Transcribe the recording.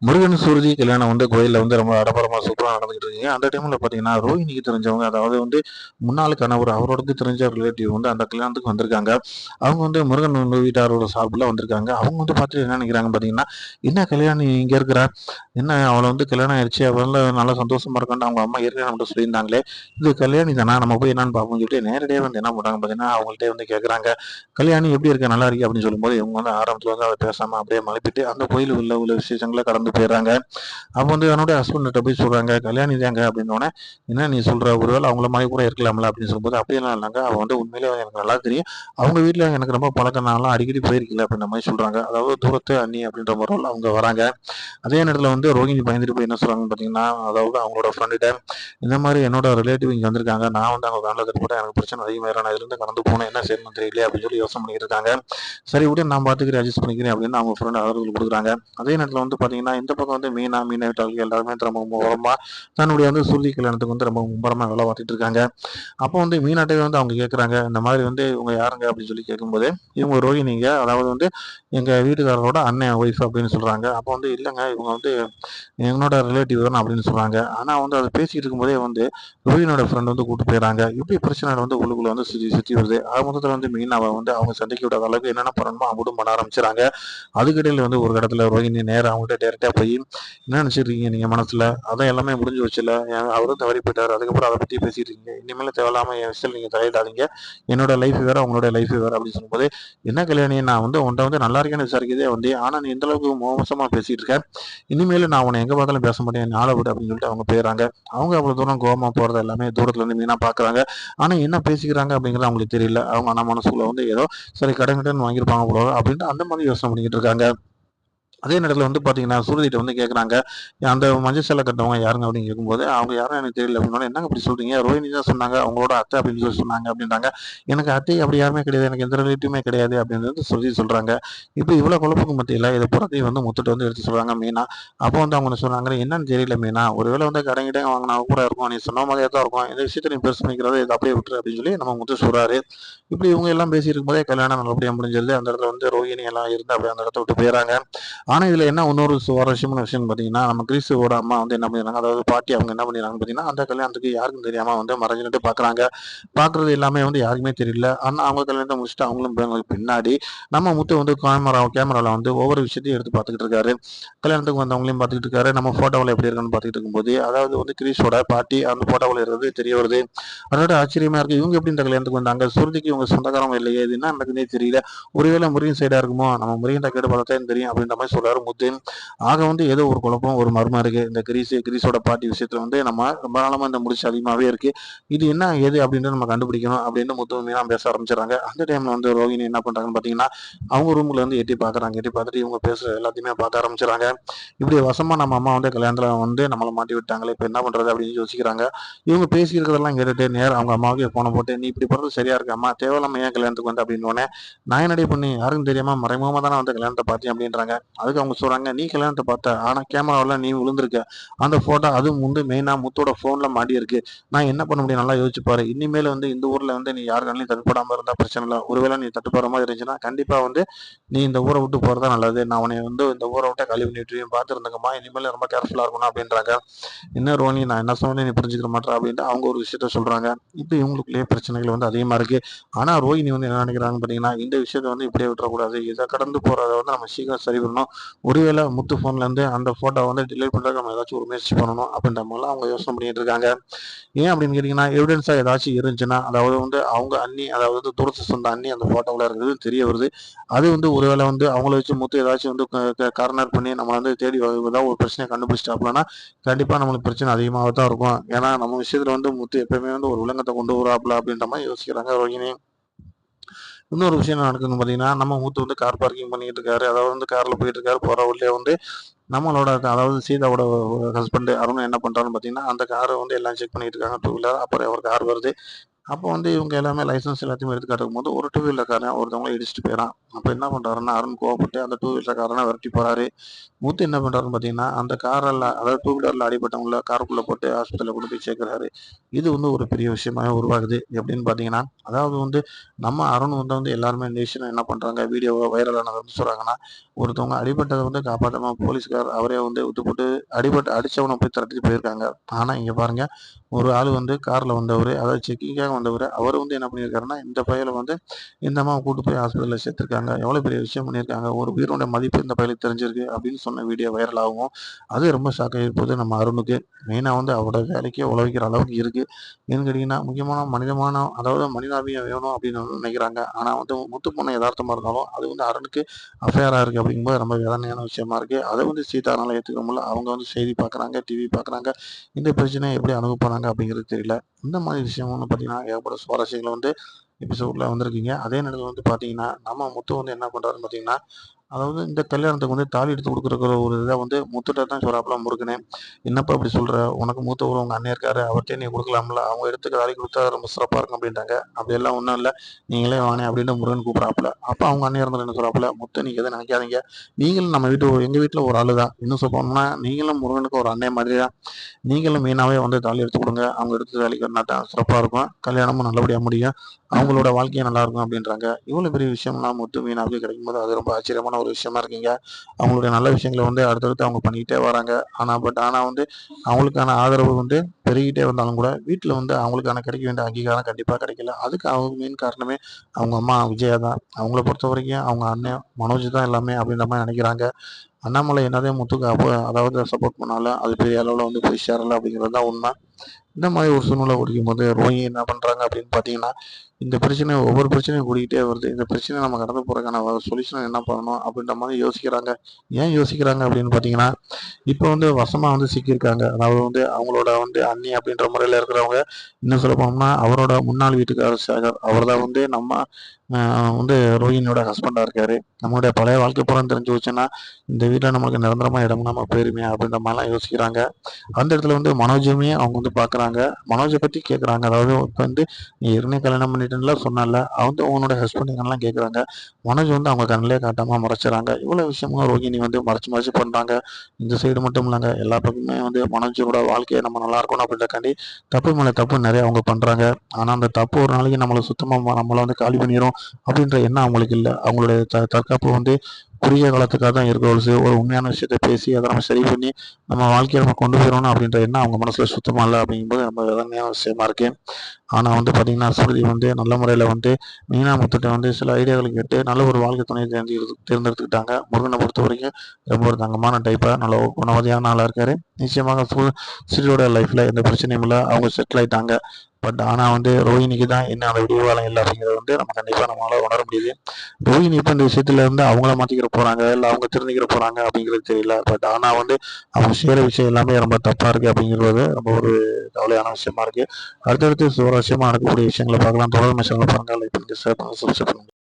முருகன் சுருதி கல்யாணம் கோயில்ல ரொம்ப ஆடம்பரமா சூப்பரா நடந்துகிட்டு இருக்குங்க. அந்த டைம்ல பார்த்தீங்கன்னா, ரோஹிணிக்கு தெரிஞ்சவங்க, அதாவது முன்னாள் கணவர் அவரோடக்கு தெரிஞ்ச ரிலேட்டிவ் அந்த கல்யாணத்துக்கு வந்திருக்காங்க. அவங்க முருகன் வீட்டாரோட சார்புல வந்திருக்காங்க. அவங்க பார்த்துட்டு என்ன நினைக்கிறாங்க பார்த்தீங்கன்னா, "என்ன கல்யாணி இங்க இருக்கிறா? என்ன அவள கல்யாணம் ஆயிடுச்சு. அவ நல்லா சந்தோஷமா இருக்கான்னு அவங்க அம்மா ஏற்கனவே நம்மட்ட சொல்லியிருந்தாங்களே. இது கல்யாணி தானா? நம்ம போய் என்னன்னு பார்ப்போம்னு" சொல்லிட்டு நேரடியா என்ன பண்றாங்க பார்த்தீங்கன்னா, அவங்கள்ட்டயே கேட்கறாங்க. "கல்யாணி எப்படி இருக்க? நல்லா இருக்கியா?" அப்படின்னு சொல்லும்போது, இவங்க ஆரம்பத்துல அத பேசாம அப்படியே மழுப்பிட்டு அந்த கோயில் உள்ள விசேஷங்கள கடந்து போயிடுறாங்க. அப்போ என்னுடைய ஹஸ்பண்ட்ட போய் சொல்றாங்க, "கல்யாணி தாங்க" அப்படின்னோனே, "என்ன நீ சொல்ற? ஒருவேளை அவங்கள மாரி கூட இருக்கலாம்ல" அப்படின்னு சொல்லும்போது, "அப்படியெல்லாம் இல்லங்க. அவ உண்மையிலேயே எனக்கு நல்லா தெரியும். அவங்க வீட்ல எனக்கு ரொம்ப பழக்கம். நான்லாம் அடிக்கடி போயிருக்கேன்ல" அப்படின்ற மாரி சொல்றாங்க. அதாவது தூரத்து அண்ணி அப்படின்ற முறையில அவங்க வராங்க. அதே நேரத்துல ரோகிணி பயந்துட்டு போய் என்ன சொல்றாங்கன்னு பார்த்தீங்கன்னா, அதாவது அவங்களோட ஃப்ரெண்டுட்ட, "இந்த மாரி என்னோட ரிலேட்டிவ் இங்க வந்திருக்காங்க. நான் அவங்க கண்ல தட்டுப்பட்டா எனக்கு பிரச்சனை அதிகமாயிரும். நான் இதுலருந்து கடந்து போனேன். என்ன செய்யணும்னு தெரியலையே" அப்படின்னு சொல்லி யோசனை பண்ணிட்டு இருக்காங்க. "சரி விடு, நான் பார்த்துக்கிறேன். அட்ஜஸ்ட் பண்ணிக்கிறேன்" அப்படின்னு அவங்க ஃப்ரெண்ட் ஆறுதல் குடுக்குறாங்க. அதே நேரத்துல பார்த்தீங்கன்னா, இந்த பக்கம் மீனா வீட்டாளுங்க எல்லாருமே ரொம்ப மும்முரமா தன்னுடைய சுருதி கல்யாணத்துக்கு ரொம்ப மும்முரமா வேலை பார்த்துட்டு இருக்காங்க. அப்போ மீனாட்டவே அவங்க கேட்குறாங்க, இந்த மாதிரி இவங்க யாருங்க அப்படின்னு சொல்லி கேட்கும்போது, இவங்க ரோஹிணிங்க, அதாவது எங்க வீட்டுக்காரரோட அண்ணன் ஒய்ஃப் அப்படின்னு சொல்றாங்க. அப்போ இல்லைங்க, இவங்க என்னோட ரிலேட்டிவ் தான் அப்படின்னு சொல்றாங்க. ஆனா அதை பேசிட்டு இருக்கும்போதே ரோஹினியோட ஃப்ரெண்ட் கூட்டு போயிடறாங்க. இப்படி பிரச்சனை உள்ளுக்குள்ள சுத்தி சுத்தி வருது. ஆக மொத்தத்துல மீனாவை அவங்க சந்திக்க விடாத அளவுக்கு என்னென்ன பண்ணணுமோ அம்புட்டும் பண்ண ஆரம்பிச்சுறாங்க. அதுக்கிடையில ஒரு இடத்துல ரோஹிணி நேரா அவங்ககிட்ட டைரக்டா போய், "என்ன நினைச்சிருக்கீங்க நீங்க மனசுல? அதான் எல்லாமே முடிஞ்சு வச்சுல்ல. அவரும் தவறி போயிட்டாரு. அதுக்கப்புறம் அத பத்தி பேசிட்டு இருக்கீங்க. இனிமேல தேவையில்லாம என் விஷயத்துல நீங்க தலையிடாதீங்க. என்னோட லைஃப் வேற, உங்களோட லைஃப் வேற" அப்படின்னு சொல்லும்போது, "என்ன கல்யாணி, நான் உன்ட்ட நல்லா இருக்கேன்னு விசாரிக்கதே வந்தேன். ஆனா நீ இந்த அளவுக்கு மோசமா பேசிட்டு இருக்க. இனிமேலு நான் உன்னை எங்க பார்த்தாலும் பேச மாட்டேன். என்னை ஆள விடு" அப்படின்னு சொல்லிட்டு அவங்க போயிடுறாங்க. அவங்க அவ்வளவு தூரம் கோவமா போறது எல்லாமே தூரத்துல மீனா பார்க்குறாங்க. ஆனா என்ன பேசிக்கிறாங்க அப்படிங்கிறது அவங்களுக்கு தெரியல. அவங்க ஆனா மனசுக்குள்ள ஏதோ சரி கடன் கிடன் வாங்கியிருப்பாங்க போல அப்படின்ட்டு அந்த மாதிரி யோசனை பண்ணிக்கிட்டு இருக்காங்க. அதே நேரத்துல பார்த்தீங்கன்னா, சூரஜ்ட்ட கேட்குறாங்க, "அந்த மஞ்சள் சேலை கட்டினவங்க யாருங்க?" அப்படின்னு கேட்கும்போது, "அவங்க யாருன்னு எனக்கு தெரியல" அப்படின்னோனே, "என்னங்க இப்படி சொல்றீங்க? ரோஹிணி தான் சொன்னாங்க. அவங்களோட அத்தை அப்படின்னு சொல்லி சொன்னாங்க" அப்படின்றாங்க. "எனக்கு அத்தை அப்படி யாருமே கிடையாது. எனக்கு எந்த ரிலேட்டிவுமே கிடையாது" அப்படின்னு சுருதி சொல்றாங்க. இப்ப இவ்வளவு குழப்பத்துக்கு மத்தியில இத பூராத்தையும் முத்துட்ட எடுத்து சொல்றாங்க மீனா. அப்போ அவங்க என்ன சொன்னாங்க, "என்னன்னு தெரியல மீனா. ஒருவேளை கடன் கிடன் வாங்குனா கூட இருக்கும். நீ சொன்ன மாதிரியே தான் இருக்கும். இந்த விஷயத்த நீ பெருசு பண்ணிக்கிறத இத அப்படியே விட்டுரு" அப்படின்னு சொல்லி நம்ம முத்து சொல்றாரு. இப்படி இவங்க எல்லாம் பேசிட்டு இருக்கும்போதே கல்யாணம் நல்லபடியா முடிஞ்சிருது. அந்த இடத்துல ரோஹிணி எல்லாம் இருந்து அப்படியே அந்த இடத்த விட்டு போயிறாங்க. ஆனா இதுல என்ன இன்னொரு சுவாரஸ்யமான விஷயம்னு பார்த்தீங்கன்னா, நம்ம கிறிஸோட அம்மா என்ன பண்ணிடுறாங்க, அதாவது பாட்டி அவங்க என்ன பண்ணிடுறாங்கன்னு பார்த்தீங்கன்னா, அந்த கல்யாணத்துக்கு யாருக்கும் தெரியாம மறைஞ்சு நின்று பார்க்குறாங்க. பார்க்குறது எல்லாமே யாருக்குமே தெரியல. ஆனா அவங்க கல்யாணத்த முடிச்சுட்டு அவங்களும் போனதுக்கு பின்னாடி, நம்ம முத்து கேமரால ஒவ்வொரு விஷயத்தையும் எடுத்து பார்த்துக்கிட்டு இருக்காரு. கல்யாணத்துக்கு வந்தவங்களையும் பார்த்துக்கிட்டு இருக்காரு. நம்ம ஃபோட்டோவுல எப்படி இருக்குன்னு பார்த்துக்கிட்டு இருக்கும்போது, அதாவது கிரீஷோட பாட்டி அந்த ஃபோட்டோவுல இருக்கிறது தெரிய வருது. அதோட ஆச்சரியமா இருக்கு. இவங்க எப்படி இந்த கல்யாணத்துக்கு வந்தாங்க? சுருதிக்கு இவங்க சொந்தக்காரங்க இல்லையே! இது என்ன நடக்குதுன்னே தெரியல. ஒருவேளை முருகன் சைடா இருக்குமோ? நம்ம முருகன்ட்ட கேட்டு பார்த்தா தான் தெரியும் அப்படின்ற மாரி சொல்றாரு முத்து. ஆக ஏதோ ஒரு குழப்பம், ஒரு மர்மம் இருக்கு. இந்த கிரீஸோட பாட்டி விஷயத்துல நம்ம ரொம்ப நாளமா இந்த முடிச்சு அதிகமாவே இருக்கு. இது என்ன ஏது அப்படின்றத நம்ம கண்டுபிடிக்கணும் அப்படின்னு முத்து மீனா பேச ஆரம்பிச்சுறாங்க. அந்த டைம்ல ரோகிணி என்ன பண்றாங்கன்னு பார்த்தீங்கன்னா, அவங்க ரூம்ல எட்டி பார்க்குறாங்க. எட்டி பார்த்துட்டு இவங்க பேசுற எல்லாத்தையுமே பார்க்க ஆரம்பிச்சுறாங்க. இப்படி வசமா நம்ம அம்மா கல்யாணத்துல நம்மள மாட்டி விட்டாங்களே! இப்ப என்ன பண்றது அப்படின்னு யோசிக்கிறாங்க. இவங்க பேசியிருக்கிறதெல்லாம் கேட்டுட்டு நேரா அவங்க அம்மாவுக்கே ஃபோன போட்டு, "நீ இப்படி பண்றது சரியா இருக்காம்மா? தேவையில்லாம ஏன் கல்யாணத்துக்கு வந்த?" அப்படின்னோனே, "நான் என்னடி பண்ணேன்? யாருக்கும் தெரியாம மறைமுகமா தானே கல்யாணத்த பார்த்தேன்" அப்படின்றாங்க. அதுக்கு அவங்க சொல்றாங்க, "நீ கல்யாணத்த பார்த்த. ஆனா கேமராவுல நீ விழுந்திருக்க. அந்த ஃபோட்டோ அதுவும் மெயினா முத்தோட ஃபோன்ல மாட்டியிருக்கு. நான் என்ன பண்ண முடியும்? நல்லா யோசிச்சு பாரு. இனிமேல் இந்த ஊர்ல நீ யார் கண்லயும் தட்டுப்படாம இருந்தா பிரச்சனை இல்ல. ஒருவேளை நீ தட்டுப்படுற மாதிரி இருந்துச்சுன்னா, கண்டிப்பா நீ இந்த ஊர விட்டு போறது தான் நல்லது. நான் உன்னைய இந்த ஊர விட்டே காலி பண்ணி விட்டுருவேன். பார்த்து இருந்துக்கம்மா. இனிமேல் ரொம்ப கேர்ஃபுல்லா இருக்கணும்" அப்படின்றாங்க. "என்ன ரோனி, நான் என்ன சொன்னேன்னு நீ புரிஞ்சுக்க மாட்ற" அப்படின்ட்டு அவங்க ஒரு விஷயத்த சொல்றாங்க. இப்ப இவங்களுக்குள்ளேயே பிரச்சனைகள் அதிகமா இருக்கு. ஆனா ரோஹிணி என்ன நினைக்கிறாங்கன்னு பார்த்தீங்கன்னா, இந்த விஷயத்த இப்படியே விட்டுறக்கூடாது. இத கடந்து போறத நம்ம சீக்கிரம் சரி பண்ணணும். ஒருவேளை முத்து ஃபோன்லேருந்து அந்த ஃபோட்டோ டிலீட் பண்றதுக்கு நம்ம ஏதாச்சும் ஒரு முயற்சி பண்ணணும் அப்படின்ற மாதிரிலாம் அவங்க யோசனை பண்ணிட்டு இருக்காங்க. ஏன் அப்படின்னு கேட்டீங்கன்னா, எவிடன்ஸா ஏதாச்சும் இருந்துச்சுன்னா, அதாவது அவங்க அண்ணி, அதாவது தூரத்து சொந்த அண்ணி அந்த ஃபோட்டோவுல இருக்கிறது தெரிய வருது. அது ஒருவேளை அவங்கள வச்சு முத்து ஏதாச்சும் கார்னர் பண்ணி நம்ம தேடி ஏதாவது ஒரு பிரச்சனைய கண்டுபிடிச்சிட்டாப்லனா, கண்டிப்பா நம்மளுக்கு பிரச்சனை அதிகமாக தான் இருக்கும். ஏன்னா நம்ம விஷயத்துல முத்து எப்பயுமே ஒரு வில்லங்கத்த கொண்டு வருவாப்ல அப்படின்ற மாரி யோசிக்கிறாங்க ரோகிணி. இன்னொரு விஷயம் என்ன நடக்குதுன்னு பார்த்தீங்கன்னா, நம்ம முத்து கார் பார்க்கிங் பண்ணிட்டு இருக்காரு. அதாவது கார்ல போயிட்டு இருக்காரு. போற வழியில நம்மளோட அதாவது சீதாவோட ஹஸ்பண்ட் அருண் என்ன பண்றாருன்னு பார்த்தீங்கன்னா, அந்த கார எல்லாம் செக் பண்ணிட்டு இருக்காங்க. Two wheeler. அப்புறம் ஒரு கார் வருது. அப்போ வந்து இவங்க எல்லாமே லைசென்ஸ் எல்லாத்தையுமே எடுத்து காட்டும்போது ஒரு டூ வீலர்காரன் ஒருத்தவங்கள இடிச்சுட்டு போயிடறான். அப்போ என்ன பண்ணுறாருன்னா அருண் கோவப்பட்டு அந்த டூ வீலர்காரனை விரட்டி போறாரு. மூத்து என்ன பண்றாருன்னு பார்த்தீங்கன்னா, அந்த காரெல்லாம் அதாவது டூ வீலர்ல அடிபட்டவங்கள காருக்குள்ள போட்டு ஹாஸ்பிட்டல்ல கொண்டு போய் சேர்க்கிறாரு. இது வந்து ஒரு பெரிய விஷயமாவே உருவாகுது. எப்படின்னு பார்த்தீங்கன்னா, அதாவது வந்து நம்ம அருண் வந்து எல்லாருமே இந்த விஷயம் என்ன பண்றாங்க, வீடியோவா வைரல் ஆனது வந்து சொல்றாங்கன்னா, ஒருத்தவங்க அடிபட்டத வந்து காப்பாத்தாம போலீஸ்கார் அவரே வந்து விட்டு போட்டு அடிச்சவன போய் துரத்திட்டு போயிருக்காங்க. ஆனா இங்க பாருங்க, ஒரு ஆளு வந்து கார்ல வந்தவரு, அதாவது செக்கிங்காக வந்தவரு, அவரு வந்து என்ன பண்ணியிருக்காருன்னா, இந்த பயல வந்து இந்த அம்மாவ கூட்டு போய் ஹாஸ்பிட்டல்ல சேர்த்துருக்காங்க. எவ்வளோ பெரிய விஷயம் பண்ணியிருக்காங்க. ஒரு உயிரோட மதிப்பு இந்த பயலுக்கு தெரிஞ்சிருக்கு அப்படின்னு சொன்ன வீடியோ வைரல் ஆகும். அது ரொம்ப ஷாக் ஆகி போகுது நம்ம அருணுக்கு. மெயினா வந்து அவரோட வேலைக்கே உழவைக்கிற அளவுக்கு இருக்கு. ஏன்னு கேட்டீங்கன்னா, முக்கியமான அதாவது மனிதாபியம் வேணும் அப்படின்னு வந்து நினைக்கிறாங்க. ஆனா வந்து முத்து போன எதார்த்தமா இருந்தாலும், அது வந்து அருணுக்கு அஃபேரா இருக்கு அப்படிங்கும்போது ரொம்ப வேதனையான விஷயமா இருக்கு. அத வந்து சீதானால ஏத்துக்க முடியல. அவங்க வந்து செய்தி பார்க்குறாங்க, டிவி பார்க்குறாங்க. இந்த பிரச்சனைய எப்படி அணுக போறாங்க அப்படிங்கிறது தெரியல. இந்த மாதிரி விஷயம் வந்து பார்த்தீங்கன்னா, ஏகப்பட்ட சுவாரஸ்யங்கள் வந்து எபிசோட்ல வந்திருக்குங்க. அதே நேரத்தில வந்து பார்த்தீங்கன்னா, நம்ம முத்து வந்து என்ன பண்றாருன்னு பார்த்தீங்கன்னா, அதாவது இந்த கல்யாணத்துக்கு வந்து தாலி எடுத்து குடுக்குற ஒரு இத வந்து முத்துட்ட தான் சொல்றாப்புல முருகனே. "என்னப்பா இப்படி சொல்ற? உனக்கு மூத்தவரு உங்க அண்ணன் இருக்காரு. அவர்ட்டயே நீ குடுக்கலாம்ல. அவங்க எடுத்து தாலி குடுத்தா ரொம்ப சிறப்பா இருக்கும்" அப்படின்ட்டாங்க. "அப்படியெல்லாம் ஒண்ணும் இல்ல. நீங்களே வாணே" அப்படின்னு முருகன் கூப்பிடுறாப்புல. அப்ப அவங்க அண்ணன் இருந்துட்டு என்ன சொல்றாப்புல, "முத்து நீங்க எதுவும் நினைக்காதீங்க. நீங்களும் நம்ம எங்க வீட்ல ஒரு ஆளு தான். இன்னும் சொல்லப்போனோம்னா, நீங்களும் முருகனுக்கு ஒரு அண்ணன் மாதிரி தான். நீங்களும் மெயினாவே வந்து தாலி எடுத்து குடுங்க. அவங்க எடுத்து தாலி கட்டினா தான் சிறப்பா இருக்கும். கல்யாணமும் நல்லபடியா முடியும். அவங்களோட வாழ்க்கையும் நல்லாயிருக்கும்" அப்படின்றாங்க. இவ்வளோ பெரிய விஷயம்லாம் முத்து மீனாவுக்கு கிடைக்கும்போது, அது ரொம்ப ஆச்சரியமான ஒரு விஷயமா இருக்குங்க. அவங்களுடைய நல்ல விஷயங்கள வந்து அடுத்தடுத்து அவங்க பண்ணிக்கிட்டே வராங்க. ஆனா வந்து அவங்களுக்கான ஆதரவு வந்து பெருகிட்டே வந்தாலும் கூட, வீட்ல வந்து அவங்களுக்கான கிடைக்க வேண்டிய அங்கீகாரம் கண்டிப்பா கிடைக்கல. அதுக்கு அவங்க மெயின் காரணமே அவங்க அம்மா விஜயா தான். அவங்கள பொறுத்தவரைக்கும் அவங்க அண்ணன் மனோஜ் தான் எல்லாமே அப்படின்ற மாரி நெனைக்கிறாங்க. அண்ணாமலை என்னதான் முத்துக்கு அதாவது சப்போர்ட் பண்ணாலும், அது பெரிய அளவுல வந்து போய் சேரல அப்படிங்கிறது தான் உண்ம. இந்த மாதிரி ஒரு சூழ்நிலை குடிக்கும்போது ரோஹிணி என்ன பண்றாங்க அப்படின்னு பார்த்தீங்கன்னா, இந்த பிரச்சனை ஒவ்வொரு பிரச்சனையும் கூடிக்கிட்டே வருது. இந்த பிரச்சனைய நம்ம கடந்து போறதுக்கான சொல்யூஷன் என்ன பண்ணணும் அப்படின்ற மாதிரி யோசிக்கிறாங்க. ஏன் யோசிக்கிறாங்க அப்படின்னு பார்த்தீங்கன்னா, இப்போ வந்து வசமா வந்து சிக்கியிருக்காங்க. அதாவது வந்து அவங்களோட வந்து அண்ணி அப்படின்ற முறையில இருக்கிறவங்க, இன்னும் சொல்ல போனோம்னா அவரோட முன்னாள் வீட்டுக்காரர் சேகர். அவர் தான் வந்து நம்ம அ வந்து ரோஹிணியோட ஹஸ்பண்டா இருக்காரு. நம்மளுடைய பழைய வாழ்க்கை பூரா தெரிஞ்சு போச்சுன்னா, இந்த வீட்ல நம்மளுக்கு நிரந்தரமா இடம் இல்லாம போயிருமே அப்படின்ற மாரிலாம் யோசிக்கிறாங்க. அந்த இடத்துல வந்து மனோஜுமே அவங்க வந்து பார்க்குறாங்க. மனோஜ பத்தி கேட்குறாங்க. அதாவது இப்ப வந்து "நீ ஏற்கனவே கல்யாணம் பண்ணிட்டேன்ல சொன்னேன்ல, வந்து உன்னோட ஹஸ்பண்ட் எங்கன்லாம் கேட்குறாங்க. மனோஜ் வந்து அவங்க கண்ணிலே காட்டாம மறைச்சுறாங்க. இவ்வளோ விஷயமும் ரோகிணி வந்து மறைச்சு மறைச்சு பண்றாங்க. இந்த சைடு மட்டும் இல்லங்க. எல்லா பக்கமுமே வந்து மனோஜோட வாழ்க்கைய நம்ம நல்லா இருக்கணும் அப்படின்றக்காண்டி தப்பு மேல தப்பு நெறைய அவங்க பண்றாங்க. ஆனா அந்த தப்பு ஒரு நாளைக்கு நம்மள சுத்தமா நம்மள வந்து காலி பண்ணிரும் அப்படின்ற எண்ணம் அவங்களுக்கு இல்ல. அவங்களுடைய தற்காப்பு வந்து குறுகிய காலத்துக்காக தான் இருக்க ஒழிச்சு, ஒரு உண்மையான விஷயத்த பேசி அத நம்ம சரி பண்ணி நம்ம வாழ்க்கைய நம்ம கொண்டு போயிறணும் அப்படின்ற எண்ணம் அவங்க மனசுல சுத்தமா இல்ல அப்படிங்கும்போது ரொம்ப வேதனையான விஷயமா இருக்கு. ஆனா வந்து பார்த்தீங்கன்னா, சுருதி வந்து நல்ல முறையில வந்து மீனா முத்துட்ட வந்து சில ஐடியாக்கள கேட்டு நல்ல ஒரு வாழ்க்கை துணைய தேர்ந்தெடுத்துக்கிட்டாங்க. முருகன பொறுத்தவரைக்கும் ரொம்ப ஒரு தங்கமான டைப்பா நல்ல குணவதியான ஆளா இருக்காரு. நிச்சயமாக ஸ்ருதியோட லைஃப்ல எந்த பிரச்சனையும் இல்ல. அவங்க செட்டில் ஆயிட்டாங்க. ஆனா வந்து ரோஹிணிக்கு தான் இன்னும் அந்த விடிவுகாலம் இல்ல அப்படிங்கிறத வந்து நம்ம கண்டிப்பா நம்மளால உணர முடியுது. ரோஹிணி இப்ப இந்த விஷயத்துல இருந்து அவங்கள மாத்திக்கிற போறாங்க, இல்ல அவங்க திருந்திக்கிற போறாங்க அப்படிங்கிறது தெரியல. ஆனா வந்து அவங்க செய்ற விஷயம் எல்லாமே ரொம்ப தப்பா இருக்கு அப்படிங்கிறது ரொம்ப ஒரு கவலையான விஷயமா இருக்கு. அடுத்தடுத்து சுவாரஸ்யமா நடக்கக்கூடிய விஷயங்கள பார்க்கலாம். தொடர் பாருங்க. லைக் பண்ணுங்க, ஷேர் பண்ணுங்க, சப்ஸ்கிரைப் பண்ணுங்க.